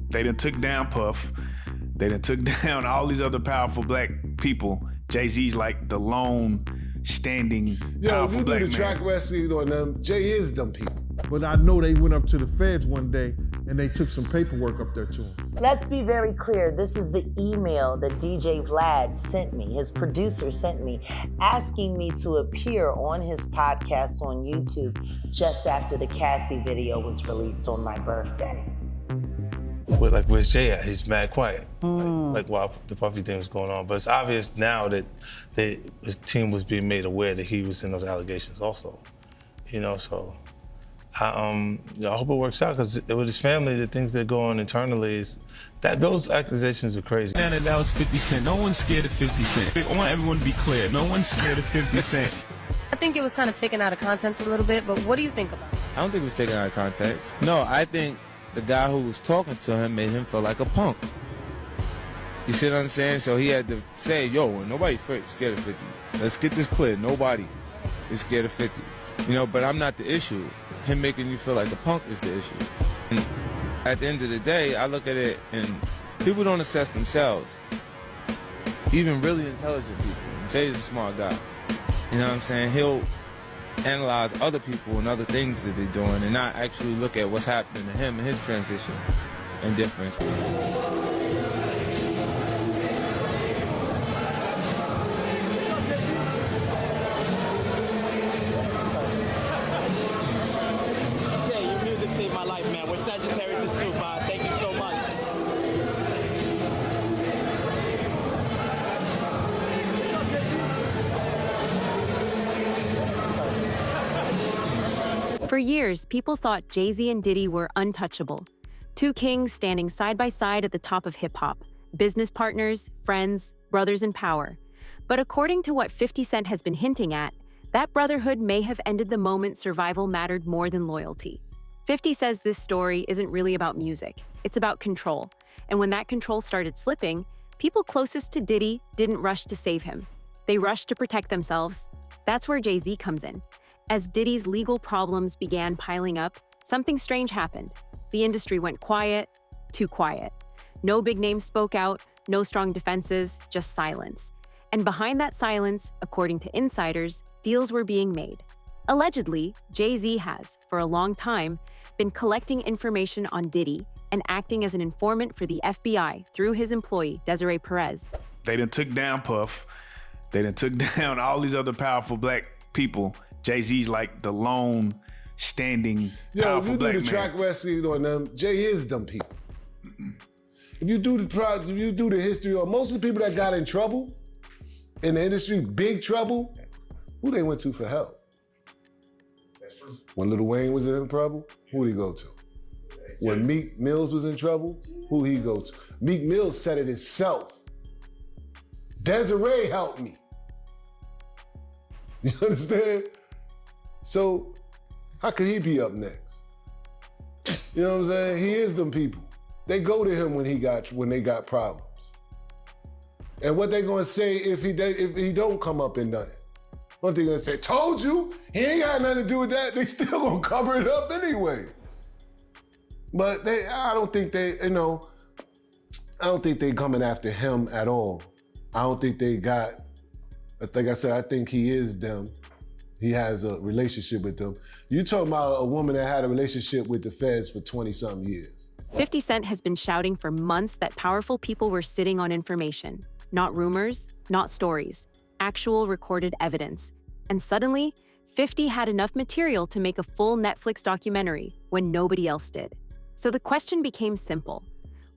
They done took down Puff. They done took down all these other powerful black people. Jay-Z's like the lone standing powerful black man. Yo, if you do the track wrestling on them, Jay is them people. But I know they went up to the feds one day and they took some paperwork up there to him. Let's be very clear. This is the email that DJ Vlad sent me, his producer sent me, asking me to appear on his podcast on YouTube just after the Cassie video was released on my birthday. Where's Jay at? He's mad quiet. Like while the Puffy thing was going on. But it's obvious now that his team was being made aware that he was in those allegations also. You know, so I hope it works out, because with his family, the things that go on internally is that those accusations are crazy. That was 50 Cent. No one's scared of 50 Cent. I want everyone to be clear. No one's scared of 50 Cent. I think it was kind of taken out of context a little bit, but what do you think about it? I don't think it was taken out of context. No, I think the guy who was talking to him made him feel like a punk. You see what I'm saying? So he had to say, yo, nobody scared of 50. Let's get this clear. Nobody is scared of 50. You know, but I'm not the issue. Him making you feel like a punk is the issue. And at the end of the day, I look at it and people don't assess themselves. Even really intelligent people. Jay's a smart guy. You know what I'm saying? He'll analyze other people and other things that they're doing and not actually look at what's happening to him and his transition and difference. Jay, your music saved my life, man. We're Sagittarius too, Bob. Thank you so much. For years, people thought Jay-Z and Diddy were untouchable. Two kings standing side by side at the top of hip-hop. Business partners, friends, brothers in power. But according to what 50 Cent has been hinting at, that brotherhood may have ended the moment survival mattered more than loyalty. 50 says this story isn't really about music. It's about control. And when that control started slipping, people closest to Diddy didn't rush to save him. They rushed to protect themselves. That's where Jay-Z comes in. As Diddy's legal problems began piling up, something strange happened. The industry went quiet, too quiet. No big names spoke out, no strong defenses, just silence. And behind that silence, according to insiders, deals were being made. Allegedly, Jay-Z has, for a long time, been collecting information on Diddy and acting as an informant for the FBI through his employee, Desiree Perez. They done took down Puff. They done took down all these other powerful black people. Jay-Z's like the lone standing powerful black man. Yo, if you do the track wrestling on them, Jay is them people. If you do the history on most of the people that got in trouble in the industry, big trouble, who they went to for help? That's true. When Lil Wayne was in trouble, who did he go to? When Meek Mills was in trouble, who he go to? Meek Mills said it himself. Desiree helped me. You understand? So, how could he be up next? You know what I'm saying? He is them people. They go to him when they got problems. And what they gonna say if he don't come up in nothing? What they gonna say? Told you, he ain't got nothing to do with that. They still gonna cover it up anyway. But I don't think they coming after him at all. I don't think they got. Like I said, I think he is them. He has a relationship with them. You talking about a woman that had a relationship with the feds for 20-something years. 50 Cent has been shouting for months that powerful people were sitting on information. Not rumors, not stories, actual recorded evidence. And suddenly, 50 had enough material to make a full Netflix documentary when nobody else did. So the question became simple.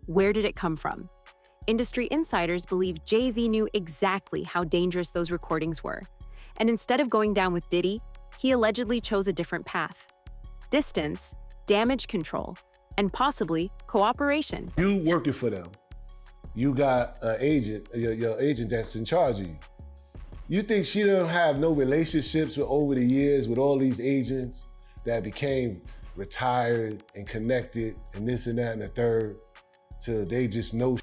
Where did it come from? Industry insiders believe Jay-Z knew exactly how dangerous those recordings were. And instead of going down with Diddy, he allegedly chose a different path. Distance, damage control, and possibly cooperation. You working for them. You got an agent, your agent that's in charge of you. You think she don't have no relationships over the years with all these agents that became retired and connected and this and that and the third till they just know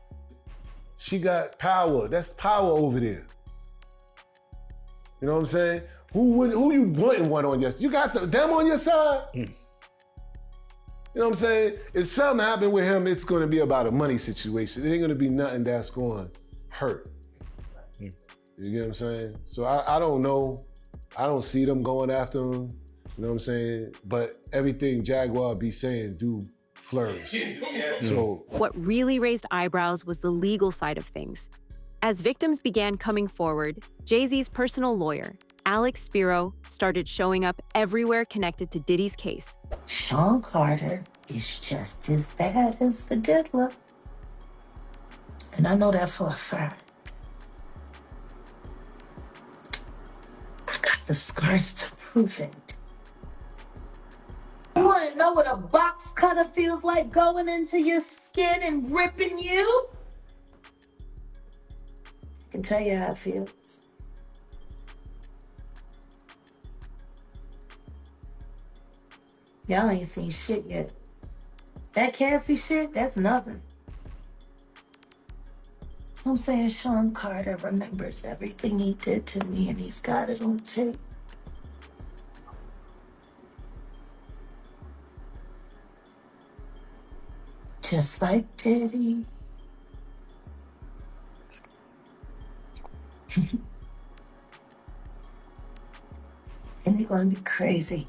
she got power. That's power over there. You know what I'm saying? Who you wanting one on your side? You got them on your side? You know what I'm saying? If something happened with him, it's gonna be about a money situation. It ain't gonna be nothing that's going to hurt. You get what I'm saying? So I don't know. I don't see them going after him. You know what I'm saying? But everything Jaguar be saying do flourish. So what really raised eyebrows was the legal side of things. As victims began coming forward, Jay-Z's personal lawyer, Alex Spiro, started showing up everywhere connected to Diddy's case. Sean Carter is just as bad as the diddler. And I know that for a fact. I got the scars to prove it. You want to know what a box cutter feels like going into your skin and ripping you? I can tell you how it feels. Y'all ain't seen shit yet. That Cassie shit, that's nothing. I'm saying Sean Carter remembers everything he did to me and he's got it on tape. Just like Diddy. And they're gonna be crazy.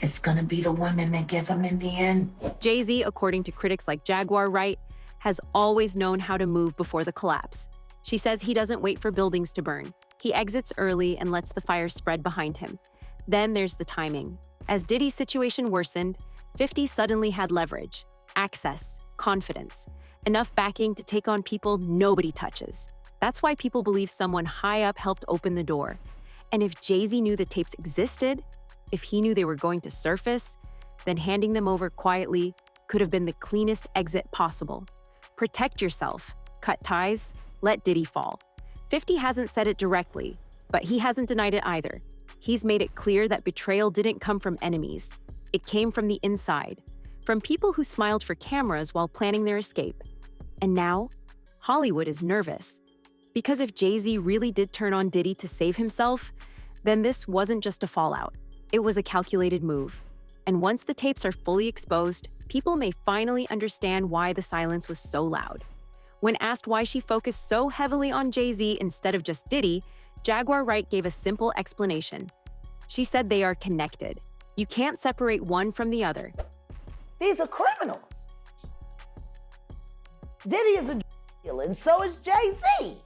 It's gonna be the women that give them in the end. Jay-Z, according to critics like Jaguar Wright, has always known how to move before the collapse. She says he doesn't wait for buildings to burn. He exits early and lets the fire spread behind him. Then there's the timing. As Diddy's situation worsened, 50 suddenly had leverage, access, confidence, enough backing to take on people nobody touches. That's why people believe someone high up helped open the door. And if Jay-Z knew the tapes existed, if he knew they were going to surface, then handing them over quietly could have been the cleanest exit possible. Protect yourself, cut ties, let Diddy fall. 50 hasn't said it directly, but he hasn't denied it either. He's made it clear that betrayal didn't come from enemies. It came from the inside, from people who smiled for cameras while planning their escape. And now, Hollywood is nervous. Because if Jay-Z really did turn on Diddy to save himself, then this wasn't just a fallout. It was a calculated move. And once the tapes are fully exposed, people may finally understand why the silence was so loud. When asked why she focused so heavily on Jay-Z instead of just Diddy, Jaguar Wright gave a simple explanation. She said they are connected. You can't separate one from the other. These are criminals. Diddy is a deal, and so is Jay-Z.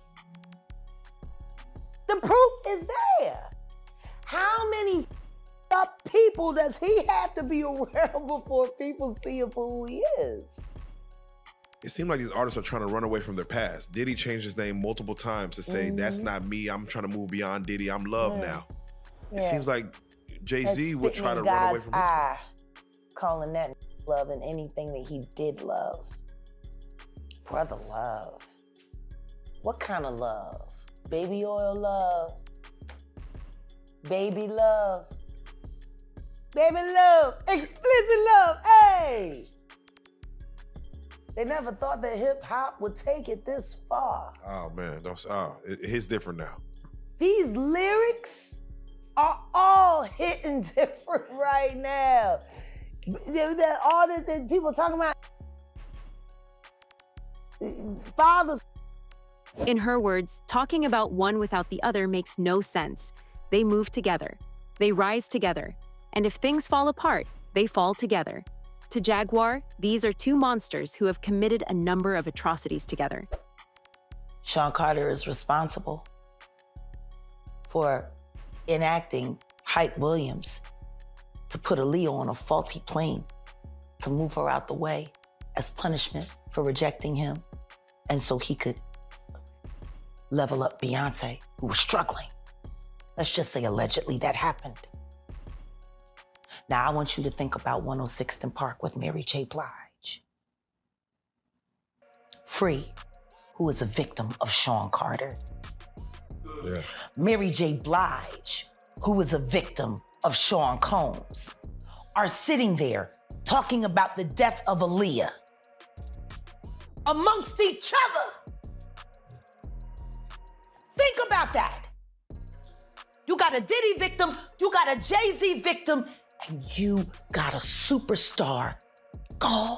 The proof is there. How many up people does he have to be around before people see him for who he is? It seems like these artists are trying to run away from their past. Diddy changed his name multiple times to say, that's not me, I'm trying to move beyond Diddy, I'm Love now. It seems like Jay-Z would try to run away from his past. Calling that love and anything that he did love. Brother love. What kind of love? Baby oil love? Baby love? Baby love, explicit love, hey! They never thought that hip hop would take it this far. Oh man, it's different now. These lyrics are all hitting different right now. All the people talking about fathers. In her words, talking about one without the other makes no sense. They move together. They rise together. And if things fall apart, they fall together. To Jaguar, these are two monsters who have committed a number of atrocities together. Sean Carter is responsible for enacting Hype Williams to put Aaliyah on a faulty plane, to move her out the way as punishment for rejecting him, and so he could level up Beyonce, who was struggling. Let's just say allegedly that happened. Now I want you to think about 106th and Park with Mary J. Blige. Free, who is a victim of Sean Carter. Yeah. Mary J. Blige, who is a victim of Sean Combs, are sitting there talking about the death of Aaliyah amongst each other. Think about that. You got a Diddy victim, you got a Jay-Z victim, and you got a superstar gone.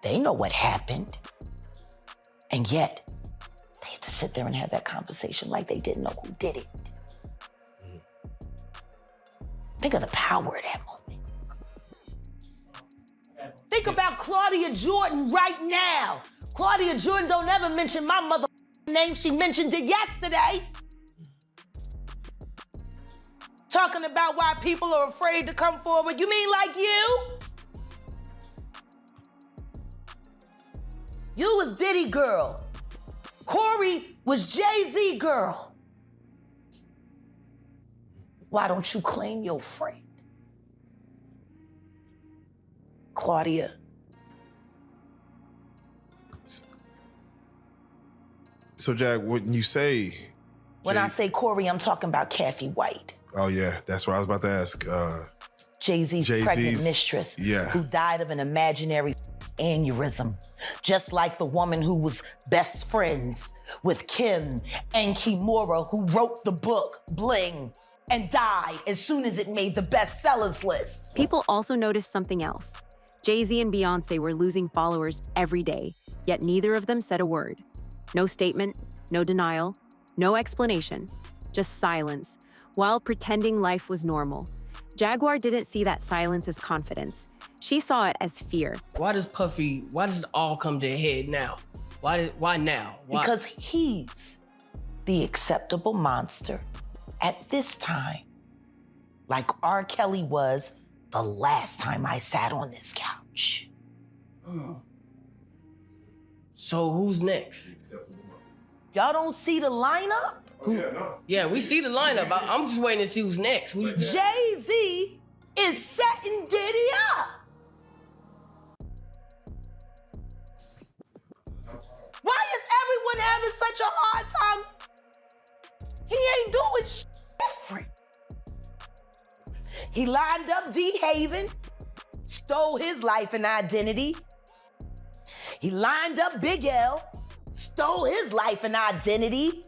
They know what happened. And yet, they had to sit there and have that conversation like they didn't know who did it. Think of the power of that moment. Think about Claudia Jordan right now. Claudia Jordan don't ever mention my mother name. She mentioned it yesterday. Talking about why people are afraid to come forward. You mean like you? You was Diddy girl. Corey was Jay-Z girl. Why don't you claim your friend? Claudia. So, Jack, when you say... When I say Corey, I'm talking about Kathy White. Oh, yeah, that's what I was about to ask. Jay-Z's pregnant mistress, yeah, who died of an imaginary aneurysm, just like the woman who was best friends with Kim and Kimura, who wrote the book Bling and died as soon as it made the bestsellers list. People also noticed something else. Jay-Z and Beyonce were losing followers every day, yet neither of them said a word. No statement, no denial, no explanation, just silence, while pretending life was normal. Jaguar didn't see that silence as confidence. She saw it as fear. Why does it all come to a head now? Why now? Why? Because he's the acceptable monster at this time, like R. Kelly was the last time I sat on this couch. So who's next? Y'all don't see the lineup? Yeah, we see the lineup. I'm just waiting to see who's next. Jay-Z is setting Diddy up. Why is everyone having such a hard time? He ain't doing shit different. He lined up D. Haven, stole his life and identity. He lined up Big L, stole his life and identity.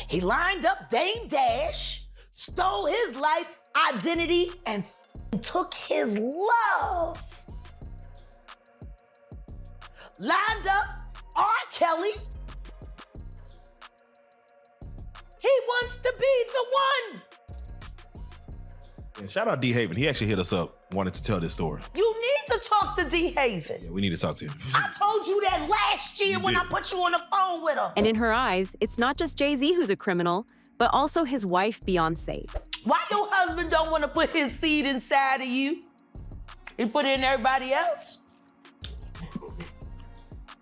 He lined up Dame Dash, stole his life, identity, and took his love. Lined up R. Kelly. He wants to be the one. Yeah, shout out D. Haven. He actually hit us up, wanted to tell this story. You need to talk to D. Haven. Yeah, we need to talk to him. I told you that last year when I put you on the phone with him. And in her eyes, it's not just Jay-Z who's a criminal, but also his wife, Beyonce. Why your husband don't want to put his seed inside of you? He put it in everybody else?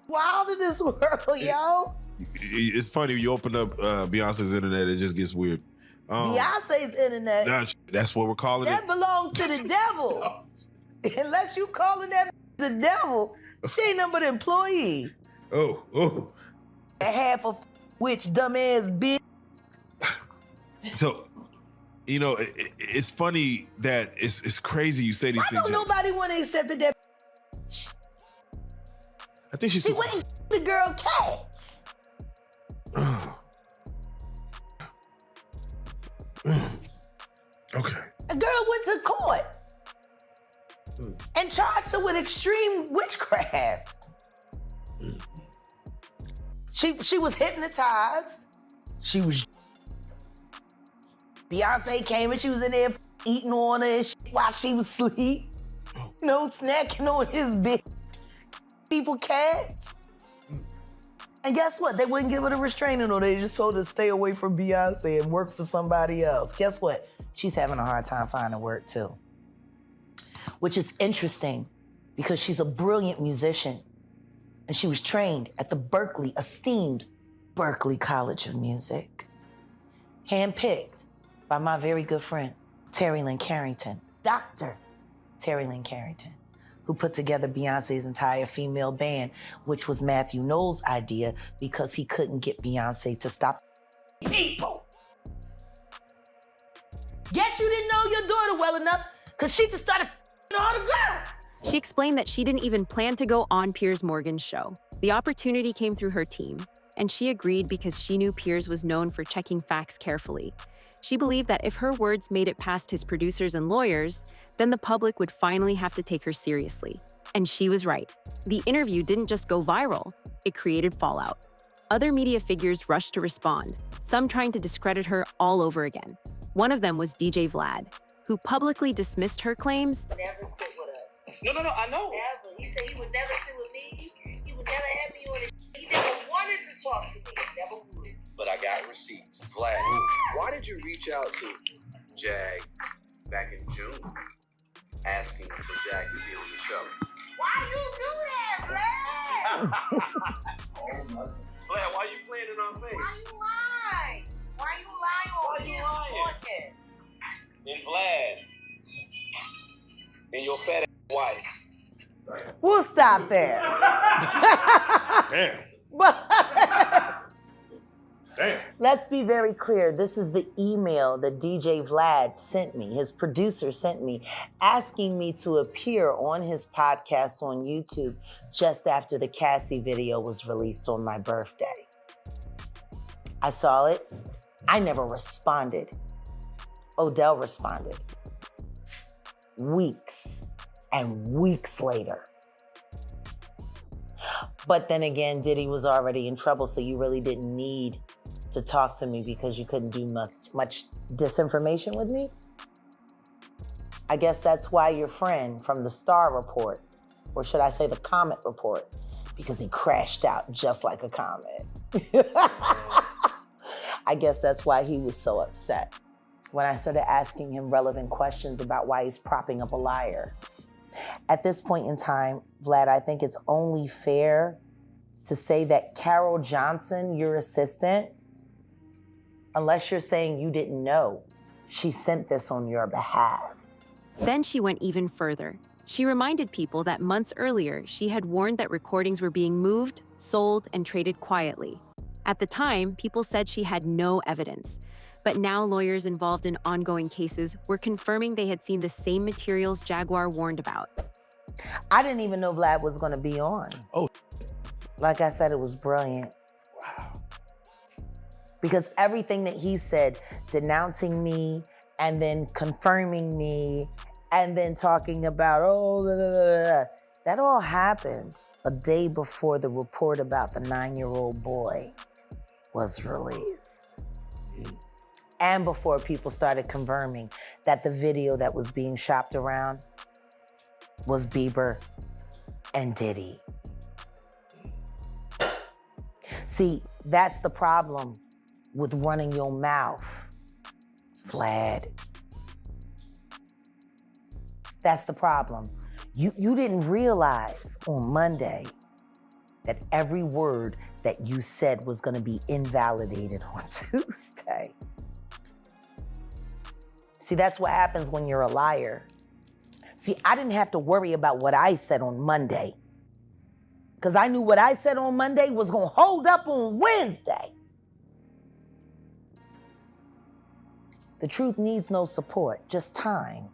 Wild in this world, yo. It's funny, you open up Beyonce's internet, it just gets weird. Beyonce's internet. That's what we're calling that it. That belongs to the devil. Unless you calling that the devil, she ain't nothing but an employee. Oh. Half of which dumbass bitch. So, you know, it's funny that it's crazy you say these things. Why don't nobody want to accept that? I think she went and the girl cats. Okay. A girl went to court and charged her with extreme witchcraft. She was hypnotized. Beyonce came and she was in there eating on her and shit while she was asleep. No snacking on his big people cats. And guess what? They wouldn't give her the restraining order. They just told her to stay away from Beyonce and work for somebody else. Guess what? She's having a hard time finding work too. Which is interesting because she's a brilliant musician and she was trained at the esteemed Berklee College of Music. Handpicked by my very good friend, Terry Lynn Carrington, Dr. Terry Lynn Carrington, who put together Beyonce's entire female band, which was Matthew Knowles' idea because he couldn't get Beyonce to stop people. Guess you didn't know your daughter well enough because she just started all the girls. She explained that she didn't even plan to go on Piers Morgan's show. The opportunity came through her team, and she agreed because she knew Piers was known for checking facts carefully. She believed that if her words made it past his producers and lawyers, then the public would finally have to take her seriously. And she was right. The interview didn't just go viral, it created fallout. Other media figures rushed to respond, some trying to discredit her all over again. One of them was DJ Vlad, who publicly dismissed her claims. Never sit with us. No, I know. Never. He said he would never sit with me. He would never have me on his. He never wanted to talk to me. Never would. But I got receipts. Vlad, why did you reach out to Jag back in June asking for Jag to deal with each other? Why you do that, Vlad? Vlad, why you playing in our face? Why you lying? Why you lying on his podcast? And Vlad, and your fat ass wife. We'll stop there. Damn. Damn. Let's be very clear. This is the email that DJ Vlad sent me, his producer sent me, asking me to appear on his podcast on YouTube just after the Cassie video was released on my birthday. I saw it. I never responded. Odell responded. Weeks and weeks later. But then again, Diddy was already in trouble, so you really didn't need to talk to me because you couldn't do much disinformation with me. I guess that's why your friend from the Star Report, or should I say the Comet Report, because he crashed out just like a comet. I guess that's why he was so upset when I started asking him relevant questions about why he's propping up a liar. At this point in time, Vlad, I think it's only fair to say that Carol Johnson, your assistant, unless you're saying you didn't know, she sent this on your behalf. Then she went even further. She reminded people that months earlier, she had warned that recordings were being moved, sold, and traded quietly. At the time, people said she had no evidence. But now lawyers involved in ongoing cases were confirming they had seen the same materials Jaguar warned about. I didn't even know Vlad was gonna be on. Oh. Like I said, it was brilliant. Wow. Because everything that he said, denouncing me and then confirming me and then talking about, that all happened a day before the report about the 9-year-old boy was released. And before people started confirming that the video that was being shopped around was Bieber and Diddy. See, that's the problem with running your mouth, Vlad. That's the problem. You didn't realize on Monday that every word that you said was gonna be invalidated on Tuesday. See, that's what happens when you're a liar. See, I didn't have to worry about what I said on Monday, because I knew what I said on Monday was gonna hold up on Wednesday. The truth needs no support, just time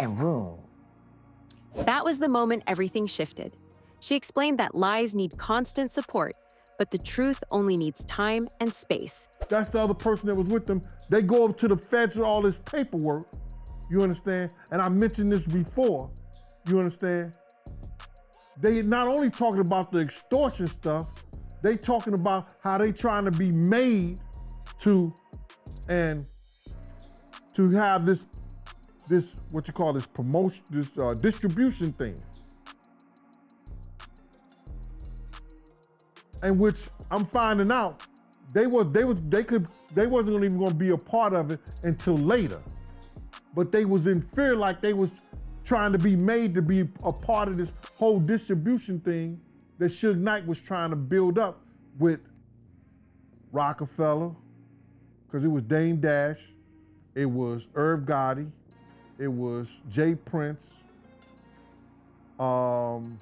and room. That was the moment everything shifted. She explained that lies need constant support, but the truth only needs time and space. That's the other person that was with them. They go up to the feds with all this paperwork, you understand? And I mentioned this before, you understand? They not only talking about the extortion stuff, they talking about how they trying to be made to, and to have this what you call this promotion, this distribution thing. And which I'm finding out, they wasn't even gonna be a part of it until later. But they was in fear, like they was trying to be made to be a part of this whole distribution thing that Suge Knight was trying to build up with Rockefeller, because it was Dame Dash, it was Irv Gotti, it was Jay Prince, and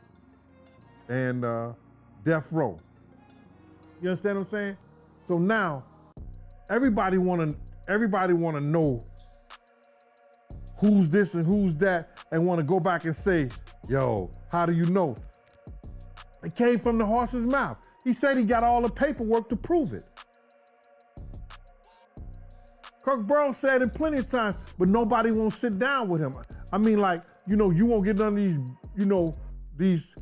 Death Row. You understand what I'm saying? So now, everybody wanna know who's this and who's that, and wanna go back and say, yo, how do you know? It came from the horse's mouth. He said he got all the paperwork to prove it. Kirk Burrows said it plenty of times, but nobody won't sit down with him. I mean, like, you know, you won't get none of these, you know, these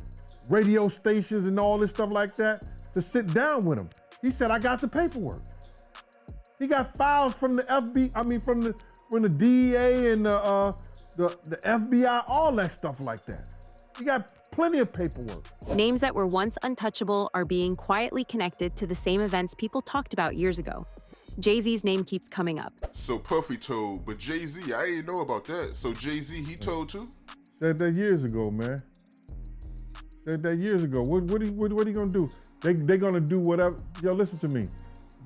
radio stations and all this stuff like that to sit down with him. He said, I got the paperwork. He got files from the from the DEA and the FBI, all that stuff like that. He got plenty of paperwork. Names that were once untouchable are being quietly connected to the same events people talked about years ago. Jay-Z's name keeps coming up. So Puffy told, but Jay-Z, I didn't know about that. So Jay-Z, he told too? Said that years ago, man. Said that years ago. What are you gonna do? They gonna do whatever. Yo, listen to me.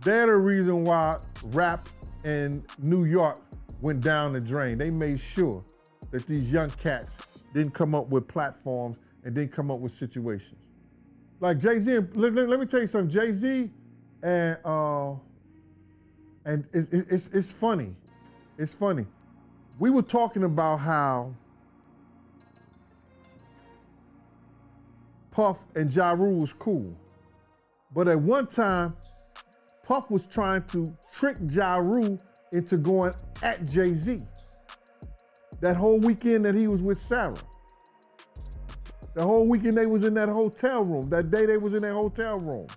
They're the reason why rap in New York went down the drain. They made sure that these young cats didn't come up with platforms and didn't come up with situations. Like Jay-Z, let me tell you something. Jay-Z and it's funny. It's funny. We were talking about how Puff and Ja Rule was cool. But at one time, Puff was trying to trick Ja Rule into going at Jay-Z. That whole weekend that he was with Sarah. The whole weekend they was in that hotel room. That day they was in that hotel room.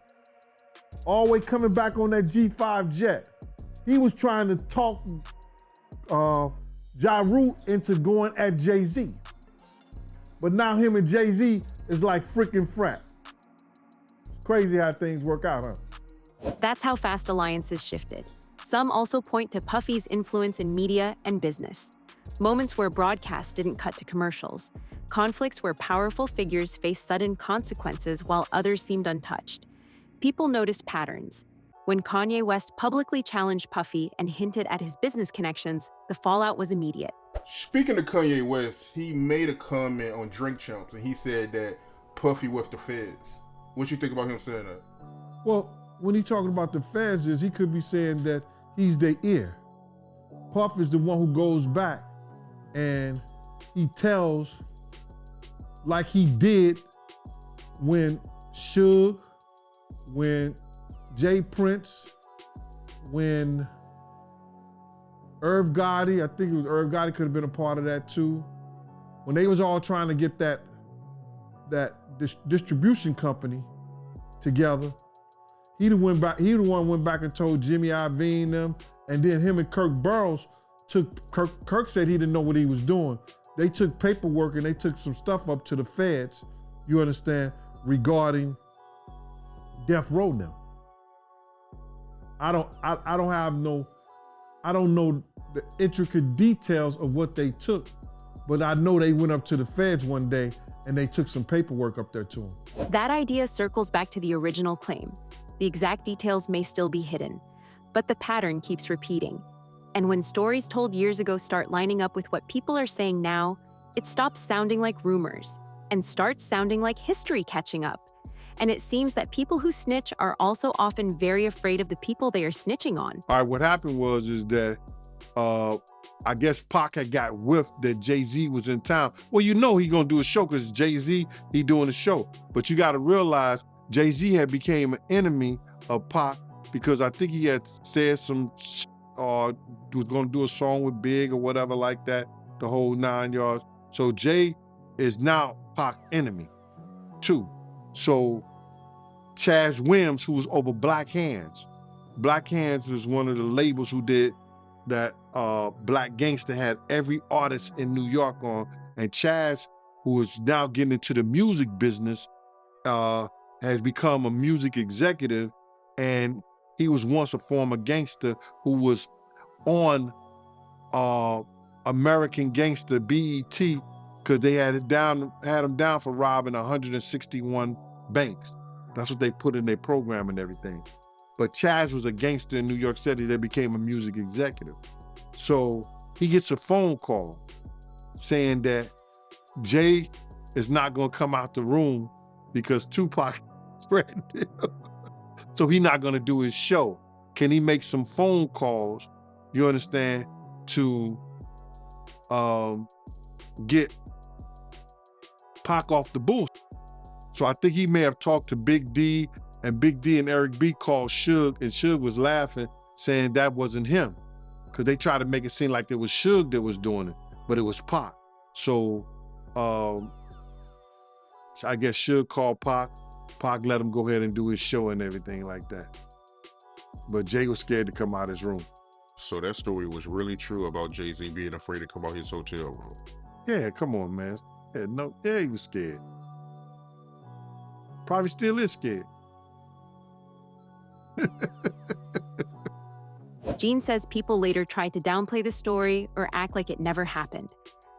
All the way coming back on that G5 jet. He was trying to talk Ja Rule into going at Jay-Z. But now him and Jay-Z is like freaking frat. Crazy how things work out, huh? That's how fast alliances shifted. Some also point to Puffy's influence in media and business. Moments where broadcasts didn't cut to commercials. Conflicts where powerful figures faced sudden consequences while others seemed untouched. People noticed patterns. When Kanye West publicly challenged Puffy and hinted at his business connections, the fallout was immediate. Speaking of Kanye West, he made a comment on Drink Champs and he said that Puffy was the feds. What you think about him saying that? Well, when he talking about the feds he could be saying that he's their ear. Puff is the one who goes back and he tells, like he did when Suge, when Jay Prince, when Irv Gotti, I think it was Irv Gotti could have been a part of that too. When they was all trying to get that distribution company together, he the one went back and told Jimmy Iovine them, and then him and Kirk Burrows Kirk said he didn't know what he was doing. They took paperwork and they took some stuff up to the feds, you understand, regarding Death Row now. I don't know the intricate details of what they took, but I know they went up to the feds one day and they took some paperwork up there to them. That idea circles back to the original claim. The exact details may still be hidden, but the pattern keeps repeating. And when stories told years ago start lining up with what people are saying now, it stops sounding like rumors and starts sounding like history catching up. And it seems that people who snitch are also often very afraid of the people they are snitching on. All right, what happened was that I guess Pac had got whiffed that Jay-Z was in town. Well, you know he gonna do a show because Jay-Z, he doing a show. But you gotta realize Jay-Z had became an enemy of Pac because I think he had said some was gonna do a song with Big or whatever like that, the whole 9 yards. So Jay is now Pac's enemy too. So Chaz Williams, who was over Black Hands. Black Hands was one of the labels who did that Black Gangster had every artist in New York on. And Chaz, who is now getting into the music business, has become a music executive. And he was once a former gangster who was on American Gangster, BET, because they had him down for robbing 161 banks. That's what they put in their program and everything. But Chaz was a gangster in New York City that became a music executive. So he gets a phone call saying that Jay is not gonna come out the room because Tupac threatened him. So he's not gonna do his show. Can he make some phone calls, you understand, to get Pac off the bullshit? So I think he may have talked to Big D, and Big D and Eric B called Suge, and Suge was laughing, saying that wasn't him. because they tried to make it seem like it was Suge that was doing it, but it was Pac. So I guess Suge called Pac. Pac let him go ahead and do his show and everything like that. But Jay was scared to come out his room. So that story was really true about Jay-Z being afraid to come out his hotel room. Yeah, come on, man. Yeah, he was scared. Probably still is scared. Gene says people later tried to downplay the story or act like it never happened,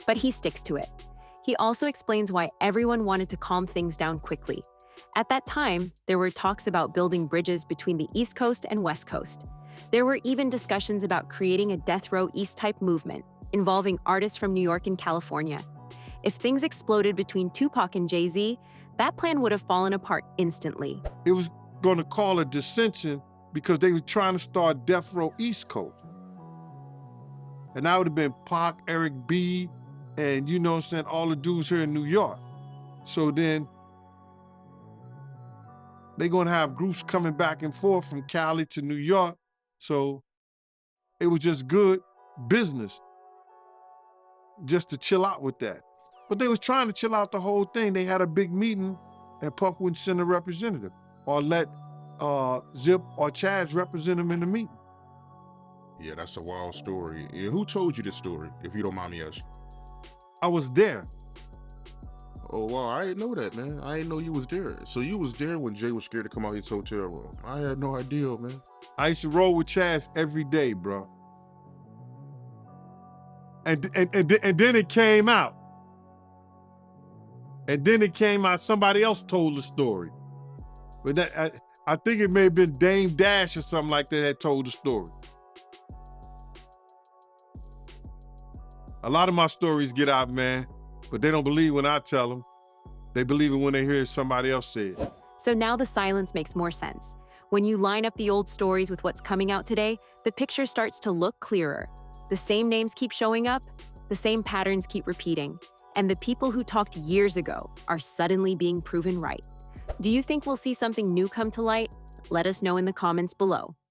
but he sticks to it. He also explains why everyone wanted to calm things down quickly. At that time, there were talks about building bridges between the East Coast and West Coast. There were even discussions about creating a Death Row East-type movement involving artists from New York and California. If things exploded between Tupac and Jay-Z, that plan would have fallen apart instantly. It was going to call a dissension because they were trying to start Death Row East Coast. And that would have been Pac, Eric B., and you know what I'm saying, all the dudes here in New York. So then they're going to have groups coming back and forth from Cali to New York. So it was just good business just to chill out with that. But they was trying to chill out the whole thing. They had a big meeting and Puff wouldn't send a representative or let Zip or Chaz represent him in the meeting. Yeah, that's a wild story. And who told you this story, if you don't mind me asking? I was there. Oh, wow, I didn't know that, man. I didn't know you was there. So you was there when Jay was scared to come out his hotel room. I had no idea, man. I used to roll with Chaz every day, bro. And then it came out. And then it came out, somebody else told the story. But that, I think it may have been Dame Dash or something like that told the story. A lot of my stories get out, man, but they don't believe when I tell them. They believe it when they hear somebody else say it. So now the silence makes more sense. When you line up the old stories with what's coming out today, the picture starts to look clearer. The same names keep showing up, the same patterns keep repeating, and the people who talked years ago are suddenly being proven right. Do you think we'll see something new come to light? Let us know in the comments below.